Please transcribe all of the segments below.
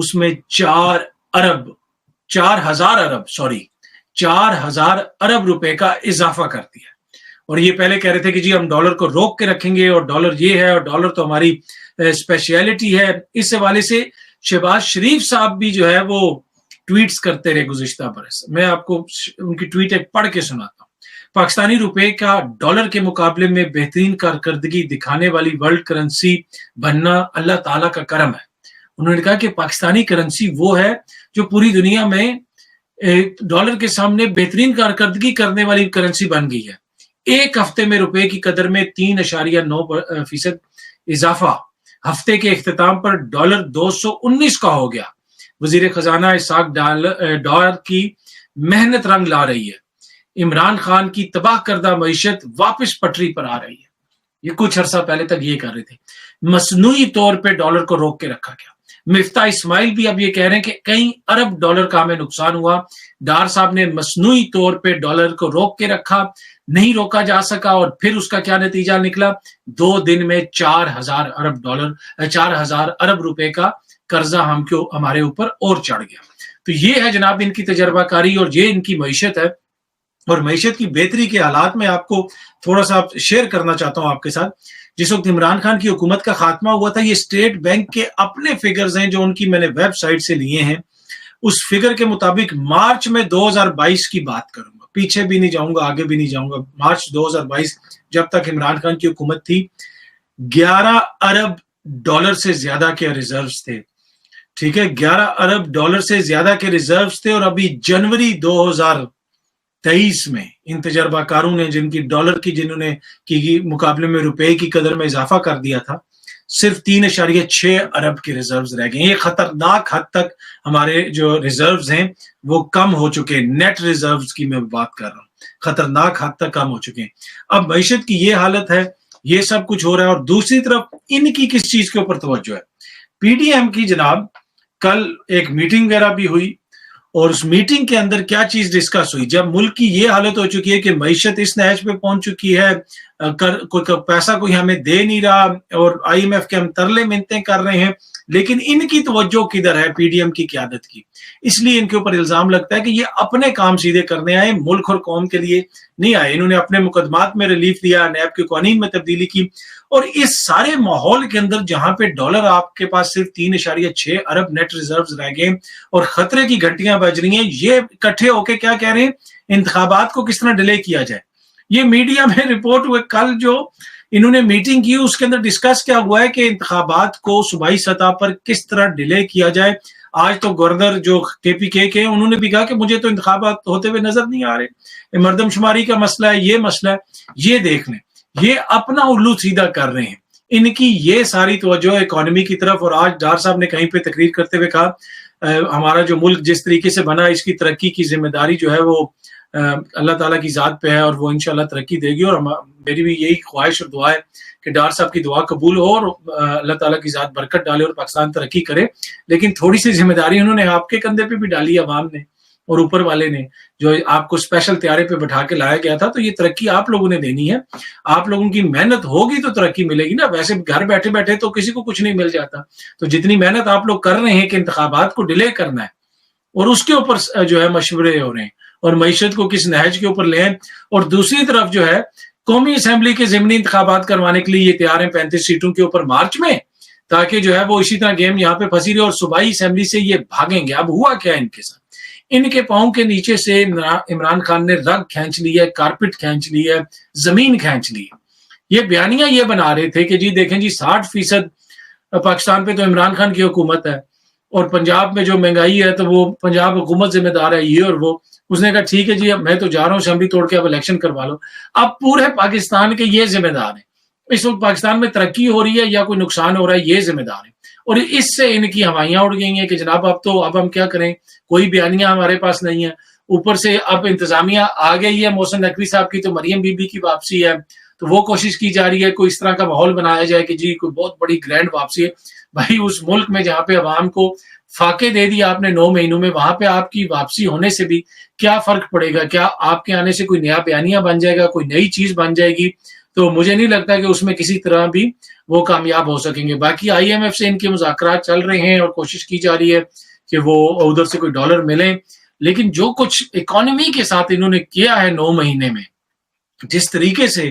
اس میں 4,000 ارب روپے کا اضافہ کر دیا. اور یہ پہلے کہہ رہے تھے کہ جی ہم ڈالر کو روک کے رکھیں گے اور ڈالر یہ ہے اور ڈالر تو ہماری اسپیشلٹی ہے. اس حوالے سے شہباز شریف صاحب بھی جو ہے وہ ٹویٹس کرتے رہے گزشتہ برس. میں آپ کو ان کی ٹویٹ ایک پڑھ کے سناتا ہوں. پاکستانی روپے کا ڈالر کے مقابلے میں بہترین کارکردگی دکھانے والی ورلڈ کرنسی بننا اللہ تعالیٰ کا کرم ہے. انہوں نے کہا کہ پاکستانی کرنسی وہ ہے جو پوری دنیا میں ڈالر کے سامنے بہترین کارکردگی کرنے والی کرنسی بن گئی ہے. ایک ہفتے میں روپے کی قدر میں 3.9% اضافہ. ہفتے کے اختتام پر ڈالر 219 کا ہو گیا. وزیر خزانہ اسحاق ڈار کی محنت رنگ لا رہی ہے. عمران خان کی تباہ کردہ معیشت واپس پٹری پر آ رہی ہے. یہ کچھ عرصہ پہلے تک یہ کر رہے تھے. مصنوعی طور پہ ڈالر کو روک کے رکھا گیا. مفتاح اسماعیل بھی اب یہ کہہ رہے ہیں کہ کئی ارب ڈالر کا ہمیں نقصان ہوا. ڈار صاحب نے مصنوعی طور پہ ڈالر کو روک کے رکھا, نہیں روکا جا سکا, اور پھر اس کا کیا نتیجہ نکلا؟ 2 دن میں 4,000 ارب روپے کا قرضہ ہمارے اوپر اور چڑھ گیا. تو یہ ہے جناب ان کی تجربہ کاری اور یہ ان کی معیشت ہے. اور معیشت کی بہتری کے حالات میں آپ کو تھوڑا سا شیئر کرنا چاہتا ہوں آپ کے ساتھ. جس وقت عمران خان کی حکومت کا خاتمہ ہوا تھا, یہ اسٹیٹ بینک کے اپنے فگرز ہیں جو ان کی میں نے ویب سائٹ سے لیے ہیں. اس فگر کے مطابق مارچ میں 2022 کی بات کروں گا, پیچھے بھی نہیں جاؤں گا, آگے بھی نہیں جاؤں گا. مارچ 2022 جب تک عمران خان کی حکومت تھی, 11 ارب ڈالر سے زیادہ کے ریزروز تھے. ٹھیک ہے, 11 ارب ڈالر سے زیادہ کے ریزروز تھے. اور ابھی جنوری 2023 میں ان تجربہ کاروں نے جن کی ڈالر کی جنہوں نے کی مقابلے میں روپے کی قدر میں اضافہ کر دیا تھا, صرف 3.6 ارب کے ریزروز رہ گئے. یہ خطرناک حد تک ہمارے جو ریزروز ہیں وہ کم ہو چکے ہیں. نیٹ ریزروز کی میں بات کر رہا ہوں, خطرناک حد تک کم ہو چکے ہیں. اب معیشت کی یہ حالت ہے, یہ سب کچھ ہو رہا ہے. اور دوسری طرف ان کی کس چیز کے اوپر توجہ ہے؟ پی ڈی ایم کی جناب کل ایک میٹنگ وغیرہ بھی ہوئی, اور اس میٹنگ کے اندر کیا چیز ڈسکس ہوئی؟ جب ملک کی یہ حالت ہو چکی ہے کہ معیشت اس نہج پہ پہنچ چکی ہے, کوئی پیسہ کوئی ہمیں دے نہیں رہا, اور آئی ایم ایف کے ہم ترلے منتیں کر رہے ہیں, لیکن ان کی توجہ کدھر ہے؟ پی ڈی ایم کی قیادت کی. اس لیے ان کے اوپر الزام لگتا ہے کہ یہ اپنے کام سیدھے کرنے آئے, ملک اور قوم کے لیے نہیں آئے. انہوں نے اپنے مقدمات میں ریلیف دیا, نیب کے قوانین میں تبدیلی کی, اور اس سارے ماحول کے اندر جہاں پہ ڈالر آپ کے پاس صرف 3.6 ارب نیٹ ریزروز رہ گئے اور خطرے کی گھنٹیاں بج رہی ہیں, یہ اکٹھے ہو کے کیا کہہ رہے ہیں؟ انتخابات کو کس طرح ڈیلے کیا جائے. یہ میڈیا میں رپورٹ ہوئے, کل جو انہوں نے میٹنگ کی اس کے اندر ڈسکس کیا ہوا ہے کہ انتخابات کو صوبائی سطح پر کس طرح ڈیلے کیا جائے. آج تو گورنر جو کے پی کے انہوں نے بھی کہا کہ مجھے تو انتخابات ہوتے ہوئے نظر نہیں آ رہے, مردم شماری کا مسئلہ ہے, یہ مسئلہ ہے. یہ دیکھ لیں, یہ اپنا الو سیدھا کر رہے ہیں. ان کی یہ ساری توجہ اکانومی کی طرف. اور آج ڈار صاحب نے کہیں پہ تقریر کرتے ہوئے کہا ہمارا جو ملک جس طریقے سے بنا, اس کی ترقی کی ذمہ داری جو ہے وہ اللہ تعالیٰ کی ذات پہ ہے, اور وہ انشاءاللہ ترقی دے گی. اور میری بھی یہی خواہش اور دعا ہے کہ ڈار صاحب کی دعا قبول ہو اور اللہ تعالیٰ کی ذات برکت ڈالے اور پاکستان ترقی کرے. لیکن تھوڑی سی ذمہ داری انہوں نے آپ کے کندھے پہ بھی ڈالی, عوام نے اور اوپر والے نے, جو آپ کو اسپیشل طیارے پہ بٹھا کے لایا گیا تھا. تو یہ ترقی آپ لوگوں نے دینی ہے, آپ لوگوں کی محنت ہوگی تو ترقی ملے گی نا. ویسے گھر بیٹھے بیٹھے تو کسی کو کچھ نہیں مل جاتا. تو جتنی محنت آپ لوگ کر رہے ہیں کہ انتخابات کو ڈیلے کرنا ہے, اور اس کے اوپر جو ہے مشورے ہو رہے ہیں, اور معیشت کو کس نہج کے اوپر لے آئیں. اور دوسری طرف جو ہے قومی اسمبلی کے ضمنی انتخابات کروانے کے لیے یہ تیار ہیں 35 سیٹوں کے اوپر مارچ میں, تاکہ جو ہے وہ اسی طرح گیم یہاں پہ پھنسی رہے, اور صوبائی اسمبلی سے یہ بھاگیں گے. اب ہوا کیا ان کے ساتھ؟ ان کے پاؤں کے نیچے سے عمران خان نے رگ کھینچ لی ہے, کارپٹ کھینچ لی ہے, زمین کھینچ لی ہے. یہ بیانیہ یہ بنا رہے تھے کہ جی دیکھیں جی 60% پاکستان پہ تو عمران خان کی حکومت ہے, اور پنجاب میں جو مہنگائی ہے تو وہ پنجاب حکومت ذمہ دار ہے, یہ اور وہ. اس نے کہا ٹھیک ہے جی میں تو جا رہا ہوں اسمبلی توڑ کے, اب الیکشن کروا لو. اب پورے پاکستان کے یہ ذمہ دار ہیں. اس وقت پاکستان میں ترقی ہو رہی ہے یا کوئی نقصان ہو رہا ہے, یہ ذمہ دار ہیں. اور اس سے ان کی ہوائیاں اڑ گئی ہیں کہ جناب اب ہم کیا کریں, کوئی بیانیہ ہمارے پاس نہیں ہے. اوپر سے اب انتظامیہ آ گئی ہے, محسن نقوی صاحب کی تو مریم بی بی کی واپسی ہے, تو وہ کوشش کی جا رہی ہے کوئی اس طرح کا ماحول بنایا جائے کہ جی کوئی بہت بڑی گرینڈ واپسی ہے. بھائی اس ملک میں جہاں پہ عوام کو فاقے دے دیا آپ نے 9 مہینوں میں, وہاں پہ آپ کی واپسی ہونے سے بھی کیا فرق پڑے گا؟ کیا آپ کے آنے سے کوئی نیا بیانیہ بن جائے گا, کوئی نئی چیز بن جائے گی؟ تو مجھے نہیں لگتا کہ اس میں کسی طرح بھی وہ کامیاب ہو سکیں گے. باقی آئی ایم ایف سے ان کے مذاکرات چل رہے ہیں اور کوشش کی جا رہی ہے کہ وہ ادھر سے کوئی ڈالر ملیں، لیکن جو کچھ اکانومی کے ساتھ انہوں نے کیا ہے 9 مہینے میں، جس طریقے سے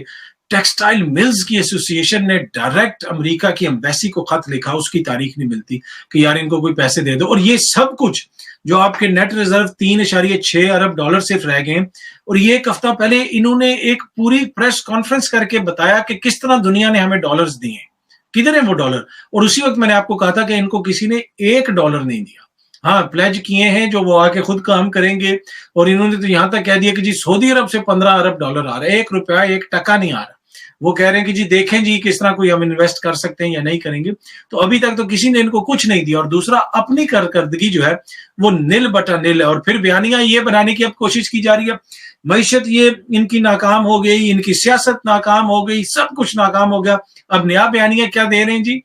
ٹیکسٹائل ملز کی ایسوسی ایشن نے ڈائریکٹ امریکہ کی ایمبیسی کو خط لکھا، اس کی تاریخ نہیں ملتی کہ یار ان کو کوئی پیسے دے دو. اور یہ سب کچھ جو آپ کے نیٹ ریزرو 3.6 ارب ڈالر صرف رہ گئے ہیں. اور یہ ایک ہفتہ پہلے انہوں نے ایک پوری پریس کانفرنس کر کے بتایا کہ کس طرح دنیا نے ہمیں ڈالرز دیے ہیں، کدھر ہیں وہ ڈالر. اور اسی وقت میں نے آپ کو کہا تھا کہ ان کو کسی نے $1 نہیں دیا. ہاں پلیج کیے ہیں جو وہ آ کے خود کام کریں گے، اور انہوں نے تو یہاں تک کہہ دیا کہ جی سعودی عرب سے 15 ارب ڈالر آ رہا ہے، $1 $1 نہیں آ رہا. وہ کہہ رہے ہیں کہ جی دیکھیں جی کس طرح کوئی ہم انویسٹ کر سکتے ہیں یا نہیں کریں گے. تو ابھی تک تو کسی نے ان کو کچھ نہیں دیا. اور دوسرا اپنی کارکردگی جو ہے وہ نل بٹا نل ہے. اور پھر بیانیاں یہ بنانے کی اب کوشش کی جا رہی ہے، معیشت یہ ان کی ناکام ہو گئی، ان کی سیاست ناکام ہو گئی، سب کچھ ناکام ہو گیا. اب نیا بیانیہ کیا دے رہے ہیں جی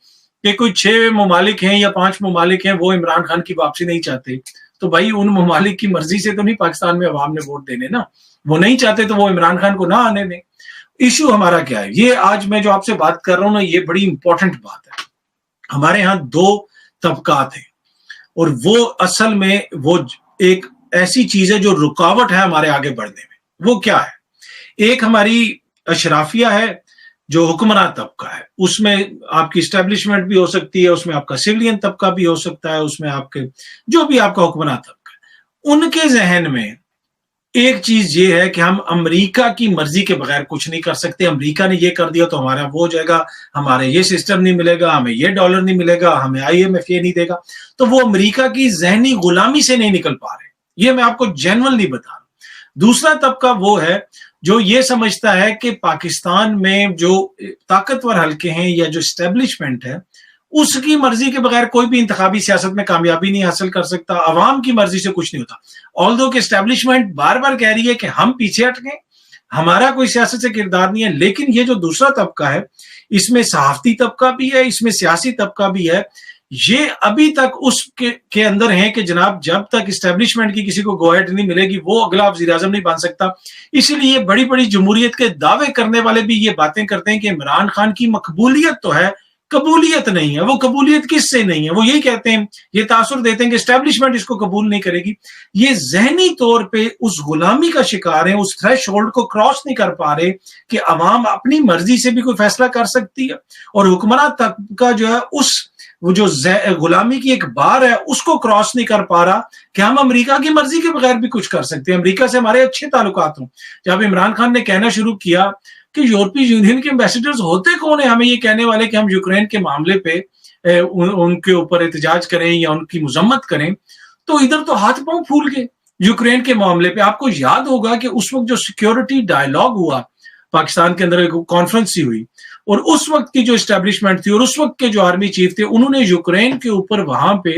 کہ کوئی 6 ممالک ہیں یا 5 ممالک ہیں وہ عمران خان کی واپسی نہیں چاہتے. تو بھائی ان ممالک کی مرضی سے تو نہیں پاکستان میں عوام نے ووٹ دینے نا، وہ نہیں چاہتے تو وہ عمران خان کو نہ آنے دیں. ایشو ہمارا کیا ہے، یہ آج میں جو آپ سے بات کر رہا ہوں نا، یہ بڑی امپورٹنٹ بات ہے. ہمارے ہاں 2 طبقات ہیں، اور وہ اصل میں وہ ایک ایسی چیز ہے جو رکاوٹ ہے ہمارے آگے بڑھنے میں. وہ کیا ہے؟ ایک ہماری اشرافیہ ہے جو حکمراں طبقہ ہے، اس میں آپ کی اسٹیبلشمنٹ بھی ہو سکتی ہے، اس میں آپ کا سولین طبقہ بھی ہو سکتا ہے، اس میں آپ کے جو بھی آپ کا حکمراں طبقہ ہے. ان کے ذہن میں ایک چیز یہ ہے کہ ہم امریکہ کی مرضی کے بغیر کچھ نہیں کر سکتے. امریکہ نے یہ کر دیا تو ہمارا وہ ہو جائے گا، ہمارے یہ سسٹم نہیں ملے گا، ہمیں یہ ڈالر نہیں ملے گا، ہمیں آئی ایم ایف یہ نہیں دے گا. تو وہ امریکہ کی ذہنی غلامی سے نہیں نکل پا رہے. یہ میں آپ کو جینوئنلی بتا رہا ہوں. دوسرا طبقہ وہ ہے جو یہ سمجھتا ہے کہ پاکستان میں جو طاقتور حلقے ہیں یا جو اسٹیبلشمنٹ ہے اس کی مرضی کے بغیر کوئی بھی انتخابی سیاست میں کامیابی نہیں حاصل کر سکتا، عوام کی مرضی سے کچھ نہیں ہوتا. آلدو کہ اسٹیبلشمنٹ بار بار کہہ رہی ہے کہ ہم پیچھے ہٹ گئے، ہمارا کوئی سیاست سے کردار نہیں ہے. لیکن یہ جو دوسرا طبقہ ہے اس میں صحافتی طبقہ بھی ہے، اس میں سیاسی طبقہ بھی ہے. یہ ابھی تک اس کے اندر ہیں کہ جناب جب تک اسٹیبلشمنٹ کی کسی کو گو ہیڈ نہیں ملے گی وہ اگلا وزیر اعظم نہیں بن سکتا. اسی لیے بڑی بڑی جمہوریت کے دعوے کرنے والے بھی یہ باتیں کرتے ہیں کہ عمران خان کی مقبولیت تو ہے، قبولیت نہیں ہے. وہ قبولیت کس سے نہیں ہے؟ وہ یہی کہتے ہیں، یہ تاثر دیتے ہیں کہ اسٹیبلشمنٹ اس کو قبول نہیں کرے گی. یہ ذہنی طور پہ اس غلامی کا شکار ہیں، اس تھریش ہولڈ کو کراس نہیں کر پا رہے کہ عوام اپنی مرضی سے بھی کوئی فیصلہ کر سکتی ہے. اور حکمراں طبقہ جو ہے اس وہ جو غلامی کی ایک بار ہے اس کو کراس نہیں کر پا رہا کہ ہم امریکہ کی مرضی کے بغیر بھی کچھ کر سکتے ہیں، امریکہ سے ہمارے اچھے تعلقات ہوں. جب عمران خان نے کہنا شروع کیا کہ یورپی یونین کے ایمبیسڈرز ہوتے کون ہیں ہمیں یہ کہنے والے کہ ہم یوکرین کے معاملے پہ ان کے اوپر احتجاج کریں یا ان کی مذمت کریں، تو ادھر تو ہاتھ پاؤں پھول گئے یوکرین کے معاملے پہ. آپ کو یاد ہوگا کہ اس وقت جو سیکیورٹی ڈائلاگ ہوا پاکستان کے اندر، ایک کانفرنس ہی ہوئی، اور اس وقت کی جو اسٹیبلشمنٹ تھی اور اس وقت کے جو آرمی چیف تھے انہوں نے یوکرین کے اوپر وہاں پہ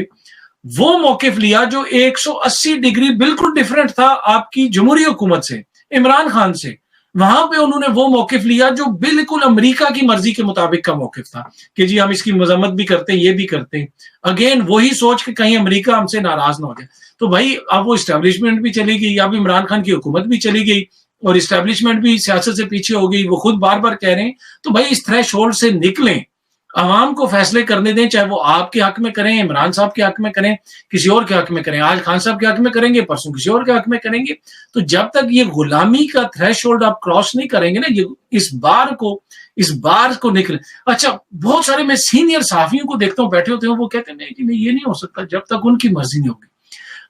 وہ موقف لیا جو 180 ڈگری بالکل ڈیفرنٹ تھا آپ کی جمہوری حکومت سے، عمران خان سے. وہاں پہ انہوں نے وہ موقف لیا جو بالکل امریکہ کی مرضی کے مطابق کا موقف تھا کہ جی ہم اس کی مذمت بھی کرتے ہیں، یہ بھی کرتے ہیں. اگین وہی سوچ کہ کہیں امریکہ ہم سے ناراض نہ ہو جائے. تو بھائی اب وہ اسٹیبلشمنٹ بھی چلی گئی، اب عمران خان کی حکومت بھی چلی گئی اور اسٹیبلشمنٹ بھی سیاست سے پیچھے ہو گئی. وہ خود بار بار کہہ رہے ہیں تو بھائی اس تھریش ہولڈ سے نکلیں، عوام کو فیصلے کرنے دیں، چاہے وہ آپ کے حق میں کریں، عمران صاحب کے حق میں کریں، کسی اور کے حق میں کریں. آج خان صاحب کے حق میں کریں گے، پرسوں کسی اور کے حق میں کریں گے. تو جب تک یہ غلامی کا تھریش ہولڈ آپ کراس نہیں کریں گے نا، یہ اس بار کو نکلیں. اچھا بہت سارے میں سینئر صحافیوں کو دیکھتا ہوں بیٹھے ہوتے ہیں، وہ کہتے ہیں نہیں یہ نہیں ہو سکتا جب تک ان کی مرضی نہیں ہوگی.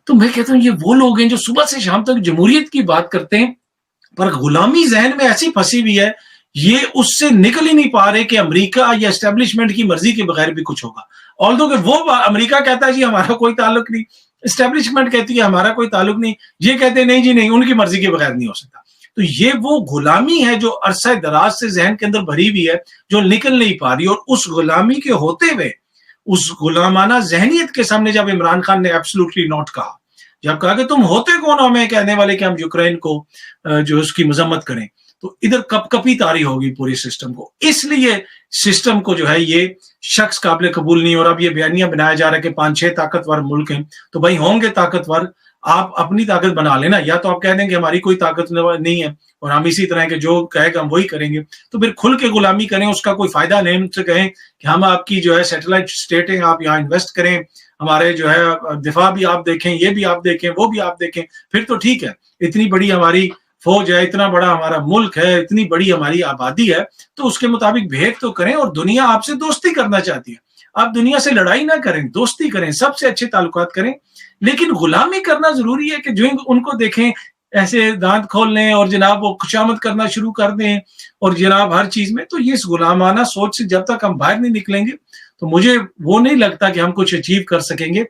تو میں کہتا ہوں یہ وہ لوگ ہیں جو صبح سے شام تک جمہوریت کی بات کرتے ہیں پر غلامی ذہن میں ایسی پھنسی ہوئی ہے، یہ اس سے نکل ہی نہیں پا رہے کہ امریکہ یا اسٹیبلشمنٹ کی مرضی کے بغیر بھی کچھ ہوگا. آلدو کہ وہ امریکہ کہتا ہے جی ہمارا کوئی تعلق نہیں، اسٹیبلشمنٹ کہتی ہے ہمارا کوئی تعلق نہیں، یہ کہتے ہیں نہیں جی نہیں ان کی مرضی کے بغیر نہیں ہو سکتا. تو یہ وہ غلامی ہے جو عرصہ دراز سے ذہن کے اندر بھری ہوئی ہے، جو نکل نہیں پا رہی. اور اس غلامی کے ہوتے ہوئے اس غلامانہ ذہنیت کے سامنے جب عمران خان نے ایبسولوٹلی نوٹ کہا، جب کہا کہ تم ہوتے کون ہو ہمیں کہنے والے کہ ہم یوکرین کو جو اس کی مذمت کریں، تو ادھر کپ کپی تاری ہوگی پوری سسٹم کو. اس لیے سسٹم کو جو ہے یہ شخص قابل قبول نہیں. اور اب یہ بیانیہ بنایا جا رہا ہے کہ 5-6 طاقتور ملک ہیں, تو بھائی ہوں گے طاقتور, آپ اپنی طاقت بنا لینا. یا تو آپ کہہ دیں کہ ہماری کوئی طاقت نہیں ہے اور ہم اسی طرح کے جو کہے گا ہم وہی کریں گے, تو پھر کھل کے غلامی کریں, اس کا کوئی فائدہ نہیں. ہم سے کہیں کہ ہم آپ کی جو ہے سیٹلائٹ اسٹیٹ ہیں, آپ یہاں انویسٹ کریں, ہمارے جو ہے دفاع بھی آپ دیکھیں, یہ بھی آپ دیکھیں, وہ بھی آپ دیکھیں, پھر تو ٹھیک ہے. اتنی بڑی ہماری فوج ہے, اتنا بڑا ہمارا ملک ہے, اتنی بڑی ہماری آبادی ہے, تو اس کے مطابق بہیو تو کریں. اور دنیا آپ سے دوستی کرنا چاہتی ہے, آپ دنیا سے لڑائی نہ کریں, دوستی کریں, سب سے اچھے تعلقات کریں. لیکن غلامی کرنا ضروری ہے کہ جو ان کو دیکھیں ایسے دانت کھول لیں اور جناب وہ خوشامد کرنا شروع کر دیں اور جناب ہر چیز میں. تو یہ اس غلامانہ سوچ سے جب تک ہم باہر نہیں نکلیں گے تو مجھے وہ نہیں لگتا کہ ہم کچھ اچیو کر سکیں گے.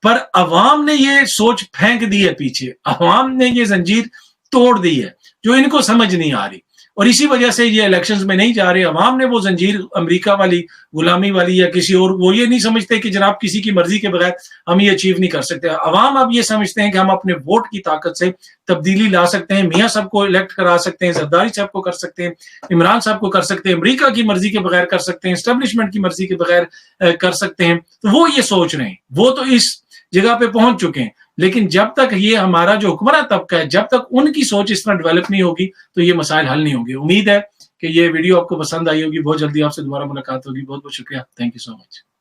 پر عوام نے یہ سوچ پھینک دی ہے پیچھے, عوام نے یہ زنجیر توڑ دی ہے جو ان کو سمجھ نہیں آ رہی, اور اسی وجہ سے یہ الیکشنز میں نہیں جا رہے. عوام نے وہ زنجیر امریکہ والی غلامی والی یا کسی اور, وہ یہ نہیں سمجھتے کہ جناب کسی کی مرضی کے بغیر ہم یہ اچیو نہیں کر سکتے. عوام اب یہ سمجھتے ہیں کہ ہم اپنے ووٹ کی طاقت سے تبدیلی لا سکتے ہیں, میاں صاحب کو الیکٹ کرا سکتے ہیں, زرداری صاحب کو کر سکتے ہیں, عمران صاحب کو کر سکتے ہیں, امریکہ کی مرضی کے بغیر کر سکتے ہیں, اسٹیبلشمنٹ کی مرضی کے بغیر کر سکتے ہیں. تو وہ یہ سوچ رہے ہیں, وہ تو اس جگہ پہ پہنچ چکے ہیں. لیکن جب تک یہ ہمارا جو حکمراں طبقہ ہے, جب تک ان کی سوچ اس طرح ڈیولپ نہیں ہوگی تو یہ مسائل حل نہیں ہوں گے. امید ہے کہ یہ ویڈیو آپ کو پسند آئی ہوگی. بہت جلدی آپ سے دوبارہ ملاقات ہوگی. بہت بہت شکریہ. Thank you so much.